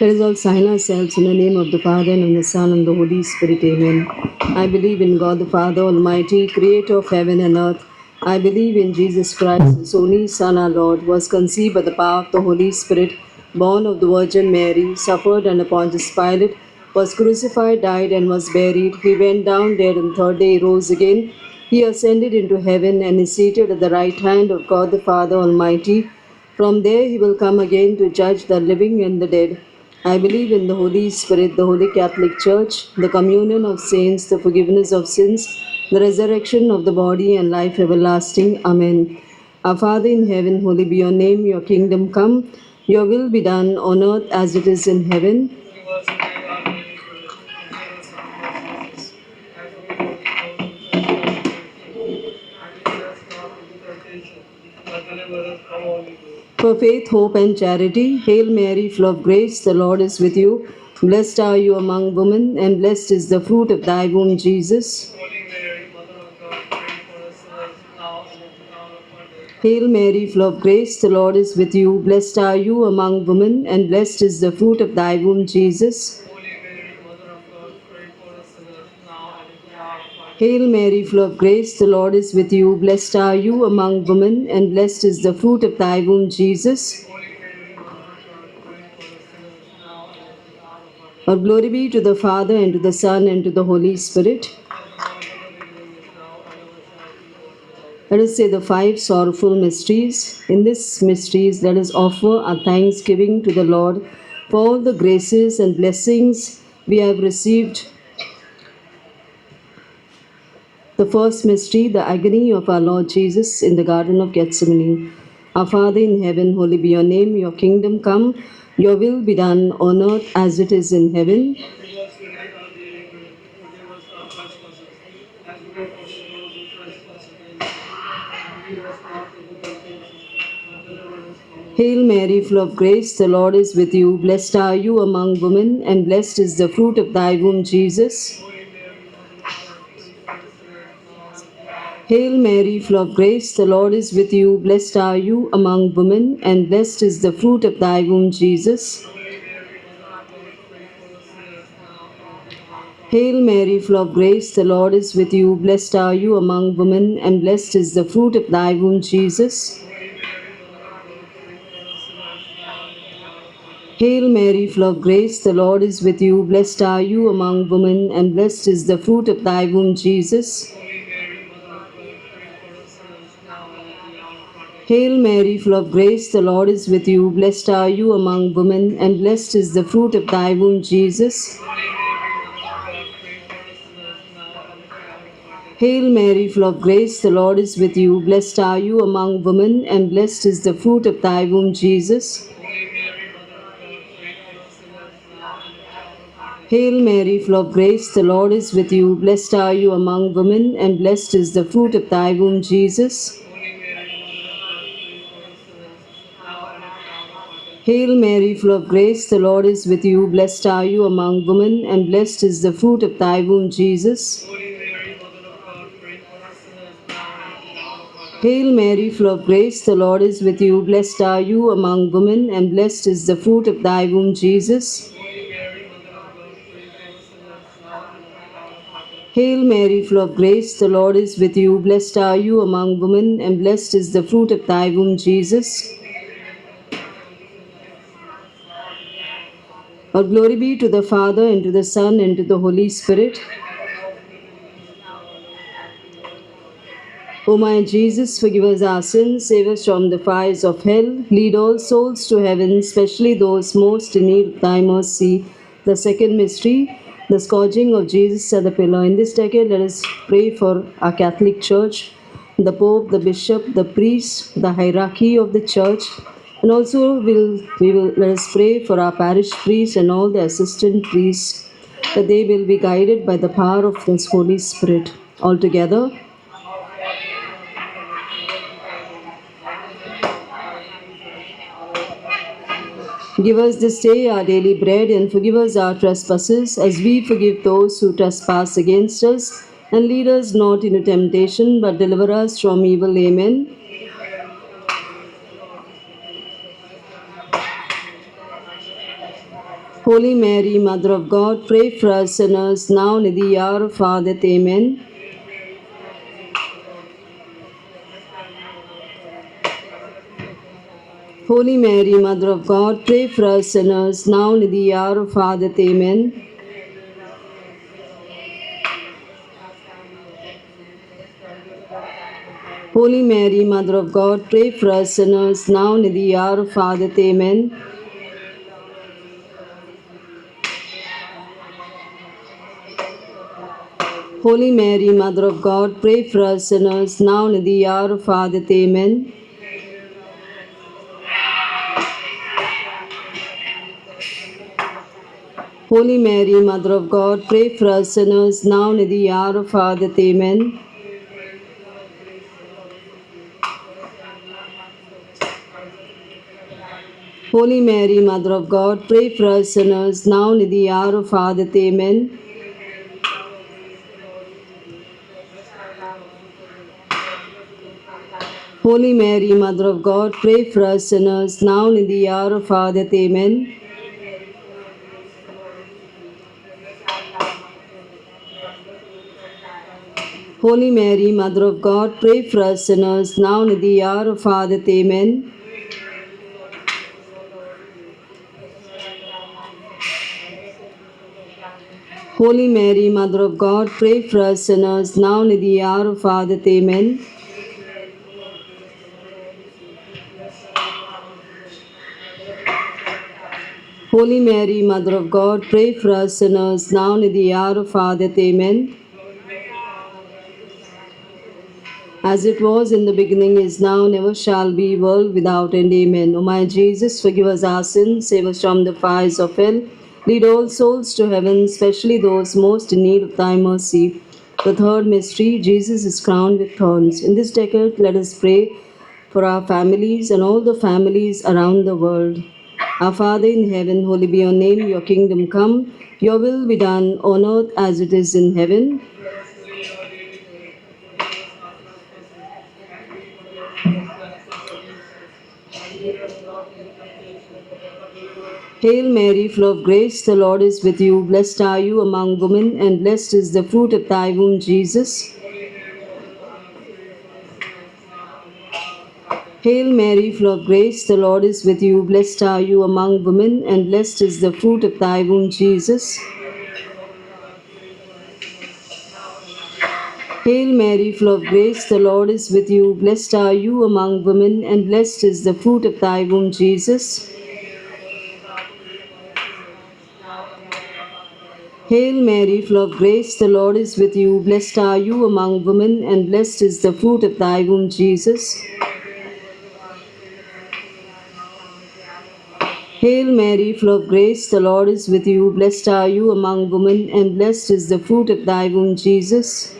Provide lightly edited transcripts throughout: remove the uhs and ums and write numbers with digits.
Let us all sign ourselves in the name of the Father, and of the Son, and the Holy Spirit. Amen. I believe in God the Father Almighty, creator of heaven and earth. I believe in Jesus Christ, his only Son, our Lord, was conceived by the power of the Holy Spirit, born of the Virgin Mary, suffered under Pontius Pilate, was crucified, died, and was buried. He went down dead, and the third day he rose again. He ascended into heaven and is seated at the right hand of God the Father Almighty. From there he will come again to judge the living and the dead. I believe in the Holy Spirit, the Holy Catholic Church, the communion of saints, the forgiveness of sins, the resurrection of the body, and life everlasting. Amen. Our Father in heaven, holy be your name, your kingdom come, your will be done on earth as it is in heaven. For faith, hope, and charity, Hail Mary, full of grace, the Lord is with you. Blessed are you among women, and blessed is the fruit of thy womb, Jesus. Hail Mary, full of grace, the Lord is with you. Blessed are you among women, and blessed is the fruit of thy womb, Jesus. Hail Mary, full of grace, the Lord is with you. Blessed are you among women, and blessed is the fruit of thy womb, Jesus. All glory be to the Father, and to the Son, and to the Holy Spirit. Let us say the 5 sorrowful mysteries. In these mysteries, let us offer our thanksgiving to the Lord for all the graces and blessings we have received. The first mystery, the agony of our Lord Jesus in the Garden of Gethsemane. Our Father in heaven, holy be your name, your kingdom come, your will be done on earth as it is in heaven. Hail Mary, full of grace, the Lord is with you. Blessed are you among women, and blessed is the fruit of thy womb, Jesus. Hail Mary, full of grace, the Lord is with you. Blessed are you among women, and blessed is the fruit of thy womb, Jesus. Hail Mary, full of grace, the Lord is with you. Blessed are you among women, and blessed is the fruit of thy womb, Jesus. Hail Mary, full of grace, the Lord is with you. Blessed are you among women, and blessed is the fruit of thy womb, Jesus. Hail Mary, full of grace, the Lord is with you. Blessed are you among women, and blessed is the fruit of thy womb, Jesus. Hail Mary, full of grace, the Lord is with you. Blessed are you among women, and blessed is the fruit of thy womb, Jesus. Hail Mary, full of grace, the Lord is with you. Blessed are you among women, and blessed is the fruit of thy womb, Jesus. Hail Mary, full of grace, the Lord is with you. Blessed are you among women, and blessed is the fruit of thy womb, Jesus. Hail Mary, full of grace, the Lord is with you. Blessed are you among women, and blessed is the fruit of thy womb, Jesus. Hail Mary, full of grace, the Lord is with you. Blessed are you among women, and blessed is the fruit of thy womb, Jesus. All glory be to the Father, and to the Son, and to the Holy Spirit. O my Jesus, forgive us our sins, save us from the fires of hell, lead all souls to heaven, especially those most in need of thy mercy. The second mystery, the scourging of Jesus at the pillar. In this decade, let us pray for our Catholic Church, the Pope, the Bishop, the priests, the hierarchy of the Church, and also let us pray for our parish priests and all the assistant priests, that they will be guided by the power of this Holy Spirit. Altogether, give us this day our daily bread, and forgive us our trespasses, as we forgive those who trespass against us. And lead us not into temptation, but deliver us from evil. Amen. Holy Mary, Mother of God, pray for us sinners, now and at the hour of our death. Amen. Holy Mary, Mother of God, pray for us sinners, now and at the hour of our death. Amen. Holy Mary, Mother of God, pray for us sinners, now and at the hour of our death. Amen. Holy Mary, Mother of God, pray for us sinners, now and at the hour of our death. Amen. Holy Mary, Mother of God, pray for us sinners, now and at the hour of our death. Amen. Holy Mary, Mother of God, pray for us sinners, now and at the hour of our death. Amen. Holy Mary, Mother of God, pray for us sinners, now and at the hour of our death. Amen. Holy Mary, Mother of God, pray for us sinners, now and at the hour of our death. Amen. Holy Mary, Mother of God, pray for us sinners, now and at the hour of our death. Amen. Holy Mary, Mother of God, pray for us sinners, now and at the hour of our death. Amen. As it was in the beginning, is now, never shall be, world without end. Amen. O my Jesus, forgive us our sins, save us from the fires of hell. Lead all souls to heaven, especially those most in need of thy mercy. The third mystery, Jesus is crowned with thorns. In this decade, let us pray for our families and all the families around the world. Our Father in heaven, holy be your name, your kingdom come, your will be done on earth as it is in heaven. Hail Mary, full of grace, the Lord is with you. Blessed are you among women, and blessed is the fruit of thy womb, Jesus. Hail Mary, full of grace, the Lord is with you. Blessed are you among women, and blessed is the fruit of thy womb, Jesus. Hail Mary, full of grace, the Lord is with you. Blessed are you among women, and blessed is the fruit of thy womb, Jesus. Hail Mary, full of grace, the Lord is with you. Blessed are you among women, and blessed is the fruit of thy womb, Jesus. Hail Mary, full of grace, the Lord is with you. Blessed are you among women, and blessed is the fruit of thy womb, Jesus.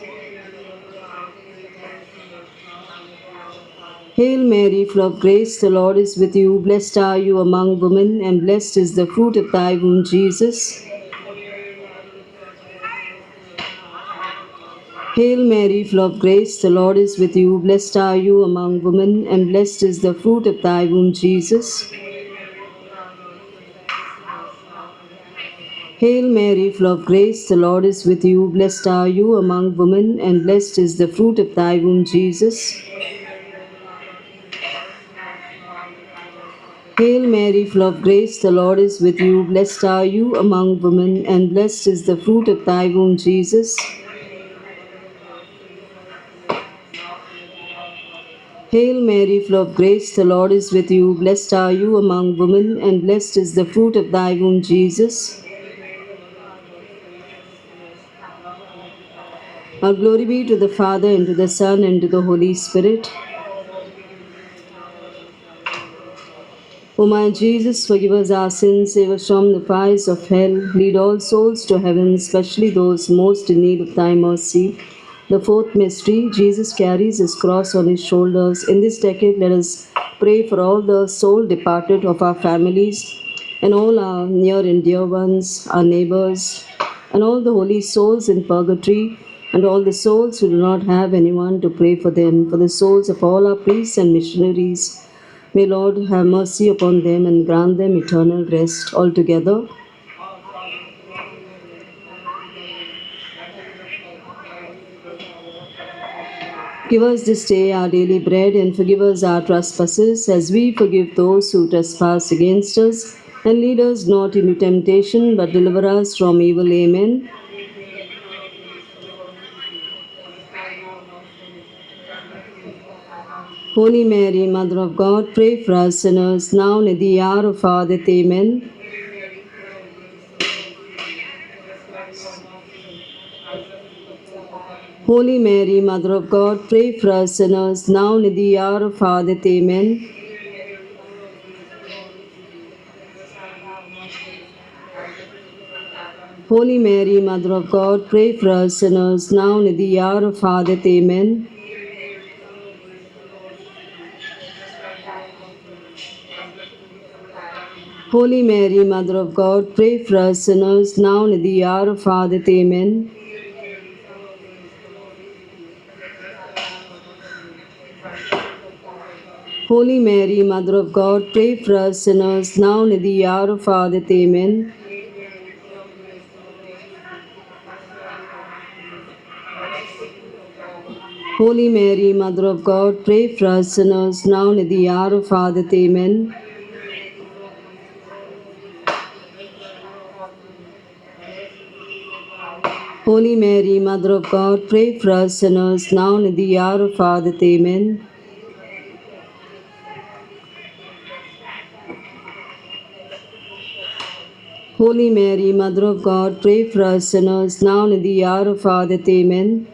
Hail Mary, full of grace, the Lord is with you. Blessed are you among women, and blessed is the fruit of thy womb, Jesus. Hail Mary, full of grace, the Lord is with you. Blessed are you among women, and blessed is the fruit of thy womb, Jesus. Hail Mary, full of grace, the Lord is with you. Blessed are you among women, and blessed is the fruit of thy womb, Jesus. Hail Mary, full of grace, the Lord is with you. Blessed are you among women, and blessed is the fruit of thy womb, Jesus. Hail Mary, full of grace, the Lord is with you. Blessed are you among women, and blessed is the fruit of thy womb, Jesus. Our glory be to the Father, and to the Son, and to the Holy Spirit. O my Jesus, forgive us our sins, save us from the fires of hell, lead all souls to heaven, especially those most in need of thy mercy. The fourth mystery, Jesus carries his cross on his shoulders. In this decade, let us pray for all the soul departed of our families and all our near and dear ones, our neighbors, and all the holy souls in purgatory, and all the souls who do not have anyone to pray for them, for the souls of all our priests and missionaries. May Lord have mercy upon them and grant them eternal rest. Altogether, Give us this day our daily bread, and forgive us our trespasses, as we forgive those who trespass against us. And lead us not into temptation, but deliver us from evil. Amen. Holy Mary, Mother of God, pray for us sinners, now and at the hour of our death. Amen. Holy Mary, Mother of God, pray for us sinners, now and at the hour of our death. Amen. Holy Mary, Mother of God, pray for us sinners, now and at the hour of our death. Amen. Holy Mary, Mother of God, pray for us sinners, now and at the hour of our death. Amen. Holy Mary, Mother of God, pray for us sinners, now and at the hour of our death. Amen. Holy Mary, Mother of God, pray for us sinners, now and at the hour of our death. Amen. Holy Mary, Mother of God, pray for us sinners, now and at the hour of our death. Amen. Holy Mary, Mother of God, pray for us sinners, now and at the hour of our death. Amen.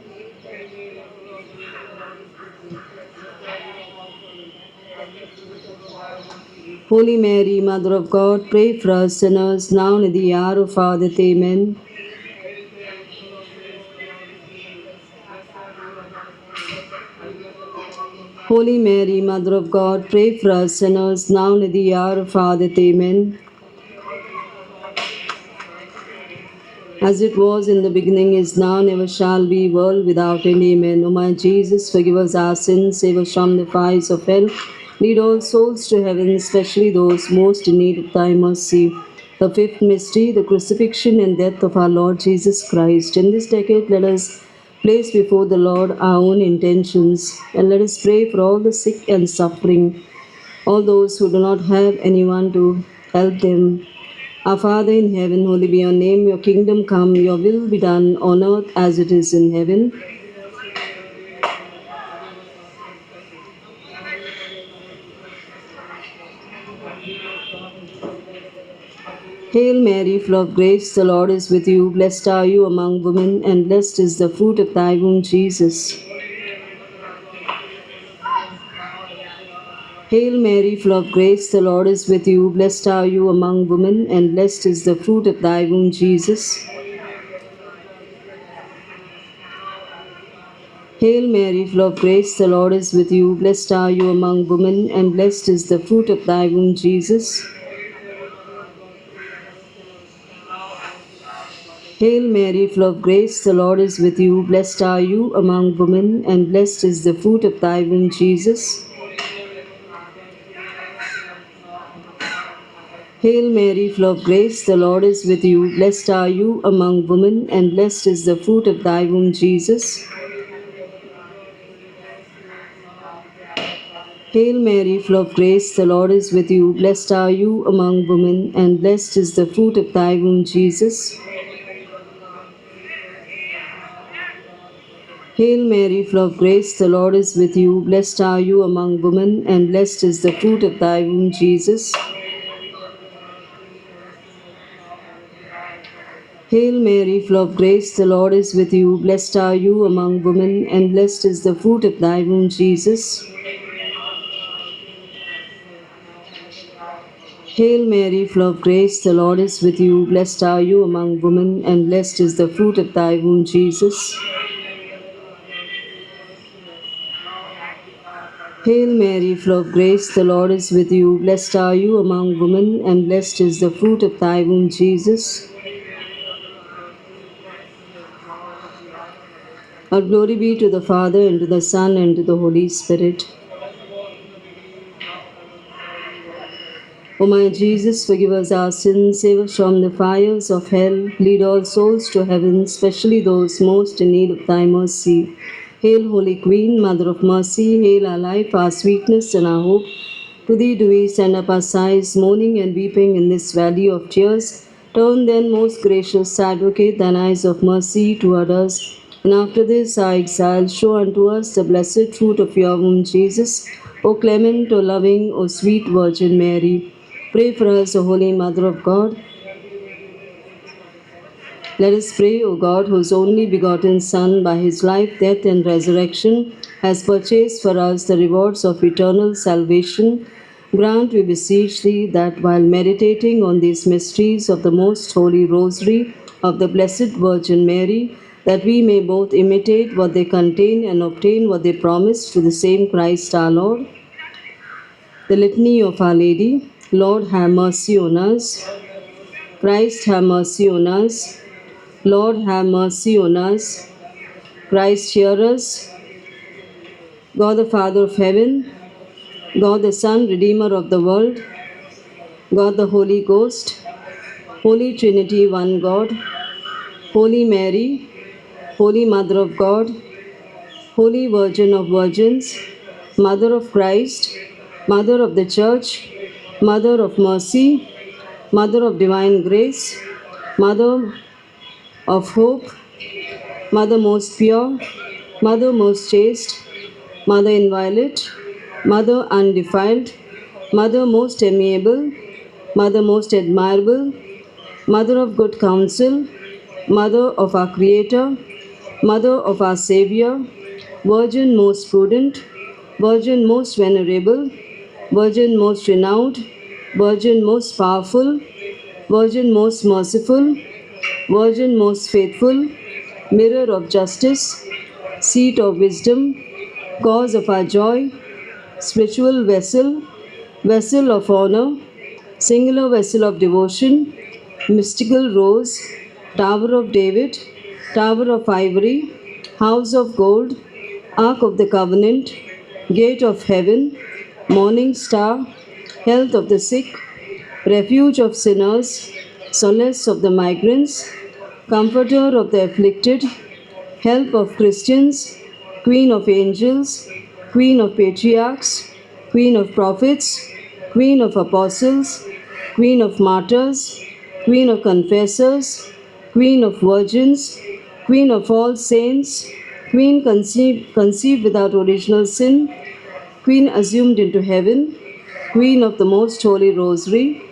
Holy Mary, Mother of God, pray for us sinners, now and at the hour of our death. Amen. Holy Mary, Mother of God, pray for us sinners, now and at the hour of our death. Amen. As it was in the beginning, is now, never shall be, world without end. Amen. O my Jesus, forgive us our sins, save us from the fires of hell. Lead all souls to heaven, especially those most in need of thy mercy. The fifth mystery, the crucifixion and death of our Lord Jesus Christ. In this decade, let us place before the Lord our own intentions, and let us pray for all the sick and suffering, all those who do not have anyone to help them. Our Father in heaven, holy be your name, your kingdom come, your will be done on earth as it is in heaven. Hail Mary, full of grace, the Lord is with you. Blessed are you among women, and blessed is the fruit of thy womb, Jesus. Hail Mary, full of grace, the Lord is with you. Blessed are you among women, and blessed is the fruit of thy womb, Jesus. Hail Mary, full of grace, the Lord is with you. Blessed are you among women, and blessed is the fruit of thy womb, Jesus. Hail Mary, full of grace, the Lord is with you. Blessed are you among women, and blessed is the fruit of thy womb, Jesus. Hail Mary, full of grace, the Lord is with you. Blessed are you among women, and blessed is the fruit of thy womb, Jesus. Hail Mary, full of grace, the Lord is with you. Blessed are you among women, and blessed is the fruit of thy womb, Jesus. Hail Mary, full of grace, the Lord is with you. Blessed are you among women, and blessed is the fruit of thy womb, Jesus. Hail Mary, full of grace, the Lord is with you. Blessed are you among women, and blessed is the fruit of thy womb, Jesus. Hail Mary, full of grace, the Lord is with you. Blessed are you among women, and blessed is the fruit of thy womb, Jesus. Hail Mary, full of grace, the Lord is with you. Blessed are you among women, and blessed is the fruit of thy womb, Jesus. Our glory be to the Father, and to the Son, and to the Holy Spirit. O my Jesus, forgive us our sins, save us from the fires of hell, lead all souls to heaven, especially those most in need of thy mercy. Hail, Holy Queen, Mother of Mercy, hail our life, our sweetness, and our hope. To thee do we send up our sighs, mourning and weeping in this valley of tears. Turn then, most gracious Advocate, thine eyes of mercy toward us, and after this our exile, show unto us the blessed fruit of your womb, Jesus. O clement, O loving, O sweet Virgin Mary, pray for us, O Holy Mother of God. Let us pray, O God, whose only begotten Son, by his life, death, and resurrection, has purchased for us the rewards of eternal salvation. Grant, we beseech thee, that while meditating on these mysteries of the most holy rosary of the Blessed Virgin Mary, that we may both imitate what they contain and obtain what they promise through the same Christ our Lord. The Litany of Our Lady. Lord, have mercy on us. Christ, have mercy on us. Lord, have mercy on us. Christ, hear us. God the Father of heaven, God the Son, Redeemer of the world, God the Holy Ghost, Holy Trinity, one God, Holy Mary, Holy Mother of God, Holy Virgin of Virgins, Mother of Christ, Mother of the Church, Mother of Mercy, Mother of Divine Grace, Mother of Hope, Mother most pure, Mother most chaste, Mother inviolate, Mother undefiled, Mother most amiable, Mother most admirable, Mother of good counsel, Mother of our Creator, Mother of our Savior, Virgin most prudent, Virgin most venerable, Virgin most renowned, Virgin most powerful, Virgin most merciful, Virgin most faithful, Mirror of justice, Seat of wisdom, Cause of our joy, Spiritual vessel, Vessel of honor, Singular vessel of devotion, Mystical rose, Tower of David, Tower of ivory, House of gold, Ark of the covenant, Gate of heaven, Morning star, Health of the sick, Refuge of sinners, Solace of the migrants, Comforter of the afflicted, Help of Christians, Queen of angels, Queen of patriarchs, Queen of prophets, Queen of apostles, Queen of martyrs, Queen of confessors, Queen of virgins, Queen of all saints, Queen conceived without original sin, Queen assumed into heaven, Queen of the most holy rosary,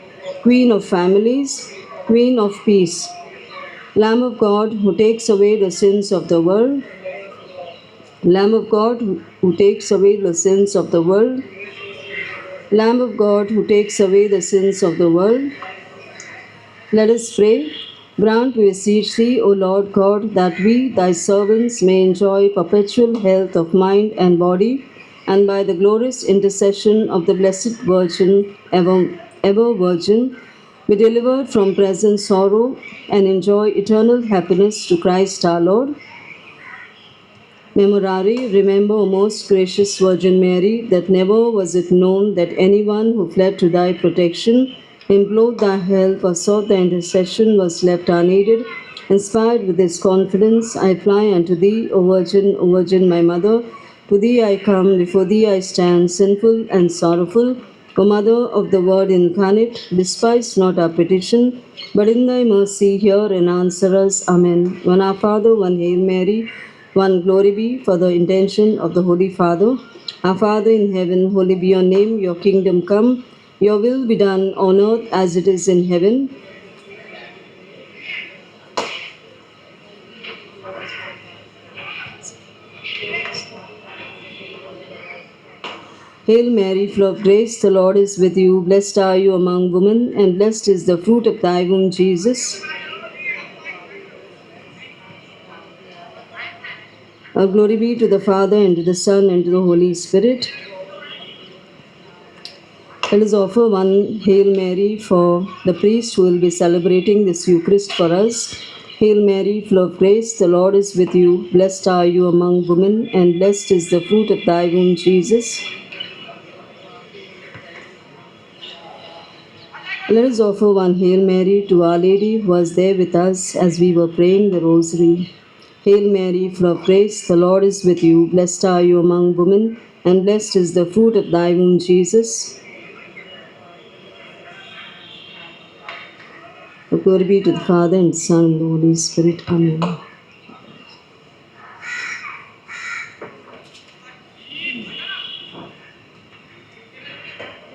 Queen of families, Queen of peace, Lamb of God who takes away the sins of the world, Lamb of God who takes away the sins of the world, Lamb of God who takes away the sins of the world. Let us pray. Grant, we beseech thee, O Lord God, that we, thy servants, may enjoy perpetual health of mind and body, and by the glorious intercession of the Blessed Virgin, ever Virgin, be delivered from present sorrow and enjoy eternal happiness to Christ our Lord. Memorare, remember, O most gracious Virgin Mary, that never was it known that anyone who fled to thy protection, implored thy help, or sought thy intercession was left unaided. Inspired with this confidence, I fly unto thee, O Virgin, my Mother. To thee I come, before thee I stand, sinful and sorrowful. O Mother of the Word incarnate, despise not our petition, but in thy mercy hear and answer us. Amen. One Our Father, one Hail Mary, one glory be for the intention of the Holy Father. Our Father in heaven, holy be your name, your kingdom come, your will be done on earth as it is in heaven. Hail Mary, full of grace, the Lord is with you. Blessed are you among women, and blessed is the fruit of thy womb, Jesus. Our glory be to the Father, and to the Son, and to the Holy Spirit. Let us offer one Hail Mary for the priest who will be celebrating this Eucharist for us. Hail Mary, full of grace, the Lord is with you. Blessed are you among women, and blessed is the fruit of thy womb, Jesus. Let us offer one Hail Mary to Our Lady who was there with us as we were praying the Rosary. Hail Mary, full of grace, the Lord is with you. Blessed are you among women, and blessed is the fruit of thy womb, Jesus. Glory be to the Father, and Son, and the Holy Spirit. Amen.